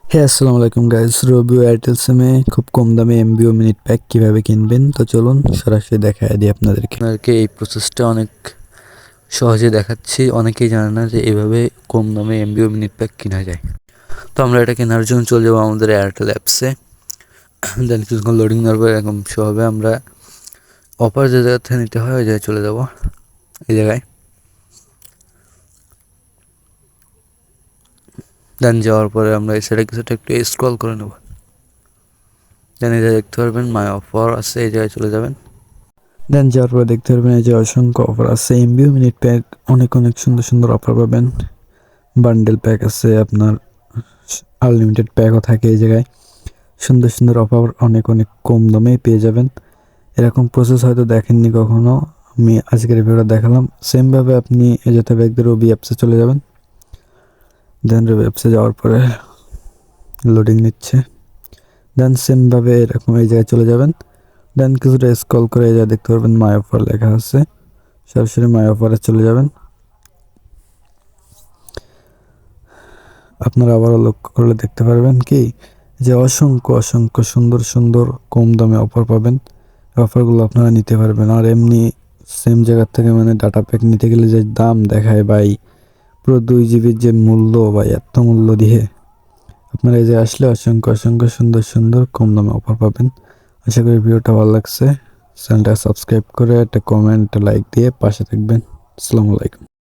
আসসালামু আলাইকুম গাইস। রবি এয়ারটেল সিমে খুব কম দামে এমবি ও মিনিট প্যাক কিভাবে কিনবেন, তো চলুন সরাসরি দেখায় দিই আপনাদেরকে এই প্রসেসটা অনেক সহজে দেখাচ্ছি। অনেকেই জানে না যে এভাবে কম দামে এমবি ও মিনিট প্যাক কেনা যায়। তো আমরা এটা কেনার জন্য চলে যাবো আমাদের এয়ারটেল অ্যাপসে। দেন কিছুক্ষণ লোডিং নেওয়ার পর এরকম শো হবে। আমরা অফার যে জায়গা থেকে নিতে হয় ওই জায়গায় চলে যাবো। এই জায়গায় দেন যাওয়ার পরে আমরা এই সাইডে কিছুটা একটু স্ক্রল করে নেব। দেন এই জায়গায় দেখতে পারবেন মাই অফার আছে, এই জায়গায় চলে যাবেন। দেন যাওয়ার পরে দেখতে পারবেন এই যে অসংখ্য অফার আছে। এমবি মিনিট প্যাক অনেক সুন্দর সুন্দর অফার পাবেন। বান্ডেল প্যাক আছে, আপনার আনলিমিটেড প্যাকও থাকে। এই জায়গায় সুন্দর সুন্দর অফার অনেক কম দামেই পেয়ে যাবেন। এরকম প্রসেস হয়তো দেখেননি কখনো, আমি আজকের ভিডিওটা দেখালাম। সেমভাবে আপনি যেতে হবে একদম রবি অ্যাপসে চলে যাবেন। দেন রবি অ্যাপসে যাওয়ার পরে লোডিং নিচ্ছে। দেন সেমভাবে এরকম এই জায়গায় চলে যাবেন। দেন কিছুটা স্ক্রল করে এই জায়গায় দেখতে পারবেন মাই অফার লেখা আছে, সরাসরি মাই অফারে চলে যাবেন। আপনারা আবারও লক্ষ্য করলে দেখতে পারবেন কি যে অসংখ্য সুন্দর সুন্দর কম দামে অফার পাবেন। অফারগুলো আপনারা নিতে পারবেন। আর এমনি সেম জায়গার থেকে ডাটা প্যাক নিতে গেলে যে দাম দেখায় ভাই, পুরো 2 জিবির যে মূল্য ভাই, এত মূল্য দিয়ে আপনারা এই যে আসলে অসংখ্য সুন্দর সুন্দর কম দামে অফার পাবেন। আশা করি ভিডিওটা ভালো লাগছে। চ্যানেলটা সাবস্ক্রাইব করে একটা কমেন্ট লাইক দিয়ে পাশে থাকবেন। আসসালামু আলাইকুম।